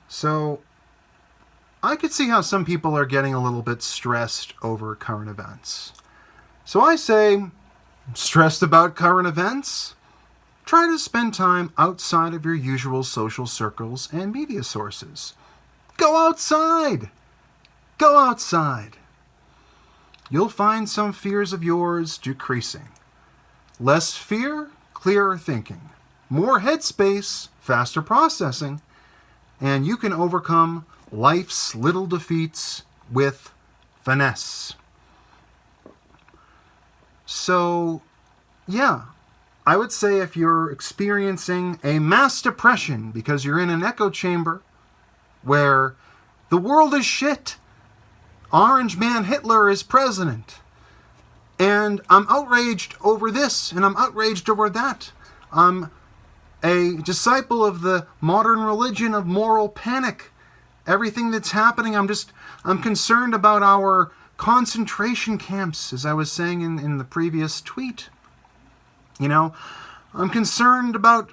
So I could see how some people are getting a little bit stressed over current events. So I say, stressed about current events? Try to spend time outside of your usual social circles and media sources. Go outside! Go outside! You'll find some fears of yours decreasing. Less fear, clearer thinking. More headspace, faster processing. And you can overcome life's little defeats with finesse. So, yeah, I would say if you're experiencing a mass depression because you're in an echo chamber where the world is shit, Orange Man Hitler is president, and I'm outraged over this and I'm outraged over that. I'm a disciple of the modern religion of moral panic. Everything that's happening, I'm concerned about our concentration camps, as I was saying in the previous tweet. You know, I'm concerned about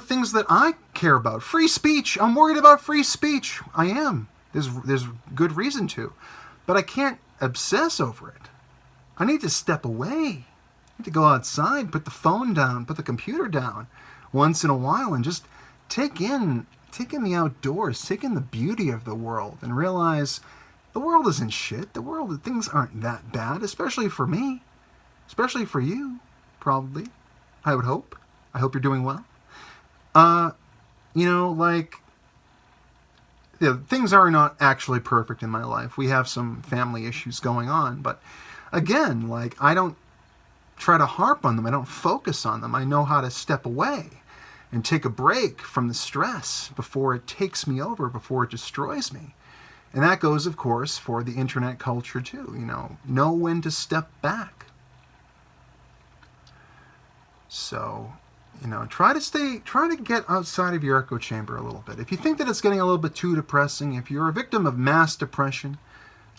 things that I care about. Free speech. I'm worried about free speech. I am. There's good reason to. But I can't obsess over it. I need to step away. I need to go outside, put the phone down, put the computer down once in a while and just take in the outdoors, take in the beauty of the world and realize the world isn't shit. Things aren't that bad, especially for me, especially for you, probably. I would hope. I hope you're doing well. Things are not actually perfect in my life. We have some family issues going on, but again, I don't try to harp on them. I don't focus on them. I know how to step away and take a break from the stress before it takes me over, before it destroys me. And that goes, of course, for the internet culture too. Know when to step back. So, try to get outside of your echo chamber a little bit. If you think that it's getting a little bit too depressing, if you're a victim of mass depression,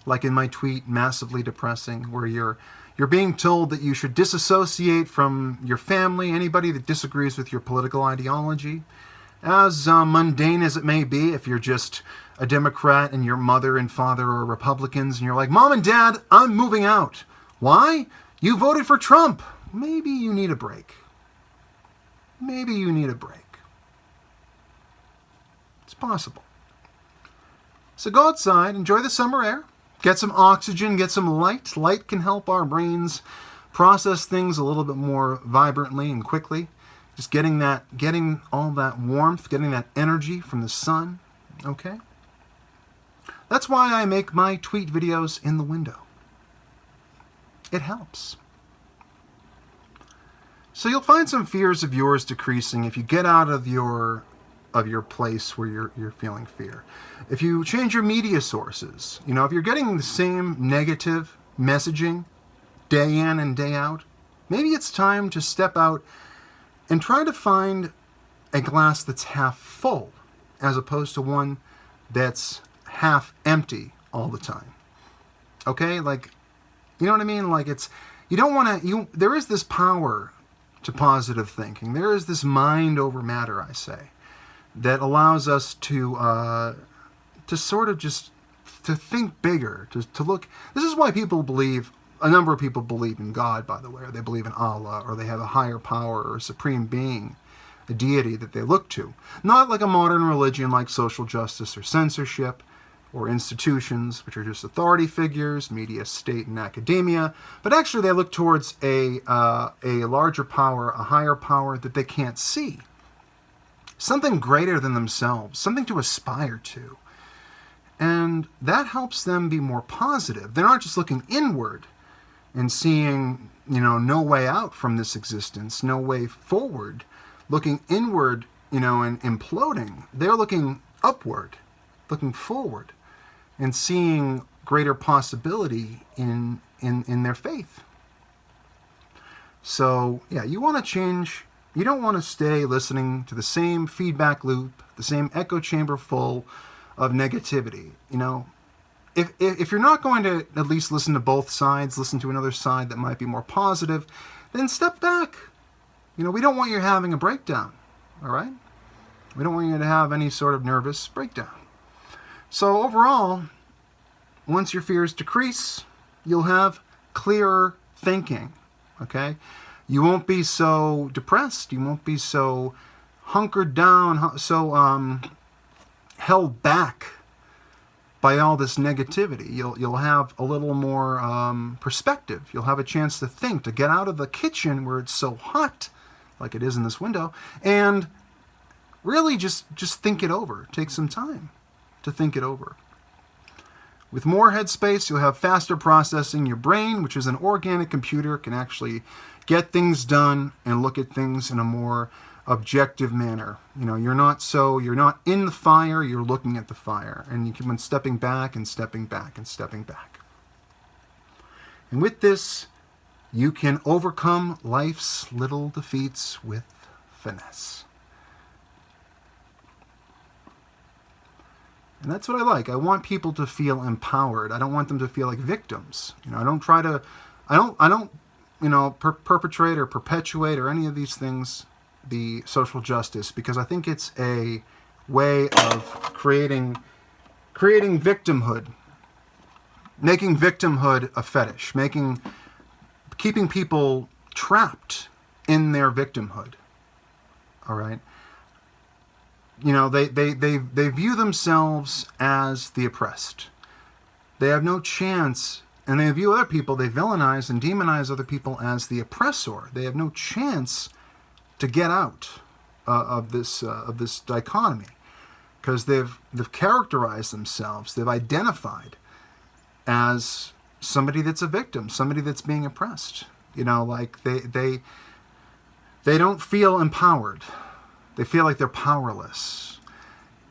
like in my tweet, Massively Depressing, where you're being told that you should disassociate from your family, anybody that disagrees with your political ideology, as mundane as it may be, if you're just a Democrat and your mother and father are Republicans, and you're like, Mom and Dad, I'm moving out. Why? You voted for Trump. Maybe you need a break. Maybe you need a break. It's possible. So go outside, enjoy the summer air, get some oxygen, get some light. Light can help our brains process things a little bit more vibrantly and quickly. Just getting all that warmth, getting that energy from the sun, okay? That's why I make my tweet videos in the window. It helps. So you'll find some fears of yours decreasing if you get out of your place where you're feeling fear. If you change your media sources, if you're getting the same negative messaging day in and day out, maybe it's time to step out and try to find a glass that's half full as opposed to one that's half empty all the time. Okay? You know what I mean? There is this power to positive thinking. There is this mind over matter, I say, that allows us to sort of just to think bigger, to look. This is why a number of people believe in God, by the way, or they believe in Allah, or they have a higher power or a supreme being, a deity that they look to. Not like a modern religion like social justice or censorship, or institutions, which are just authority figures, media, state, and academia. But actually they look towards a larger power, a higher power that they can't see. Something greater than themselves, something to aspire to. And that helps them be more positive. They're not just looking inward and seeing, no way out from this existence, no way forward. Looking inward, and imploding. They're looking upward, looking forward, and seeing greater possibility in their faith. So, yeah, you want to change. You don't want to stay listening to the same feedback loop, the same echo chamber full of negativity. If you're not going to at least listen to both sides, listen to another side that might be more positive, then step back. We don't want you having a breakdown, all right? We don't want you to have any sort of nervous breakdown. So overall, once your fears decrease, you'll have clearer thinking, okay? You won't be so depressed. You won't be so hunkered down, so held back by all this negativity. You'll have a little more perspective. You'll have a chance to think, to get out of the kitchen where it's so hot, like it is in this window, and really just think it over. Take some time to think it over. With more headspace, you'll have faster processing. Your brain, which is an organic computer, can actually get things done and look at things in a more objective manner. You know, you're not in the fire, you're looking at the fire, and you keep on stepping back and stepping back and stepping back. And with this, you can overcome life's little defeats with finesse. And that's what I like. I want people to feel empowered. I don't want them to feel like victims. You know, I don't, perpetrate or perpetuate or any of these things, the social justice, because I think it's a way of creating victimhood, making victimhood a fetish, keeping people trapped in their victimhood. All right. You know, they view themselves as the oppressed. They have no chance, and they view other people, they villainize and demonize other people as the oppressor. They have no chance to get out of this dichotomy, because they've characterized themselves, they've identified as somebody that's a victim, somebody that's being oppressed. You know, like they don't feel empowered. They feel like they're powerless.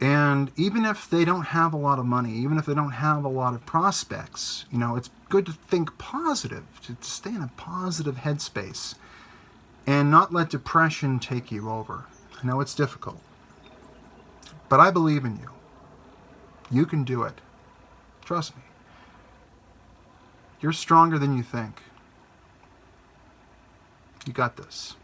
And even if they don't have a lot of money, even if they don't have a lot of prospects, you know, it's good to think positive, to stay in a positive headspace and not let depression take you over. I know it's difficult, but I believe in you. You can do it. Trust me. You're stronger than you think. You got this.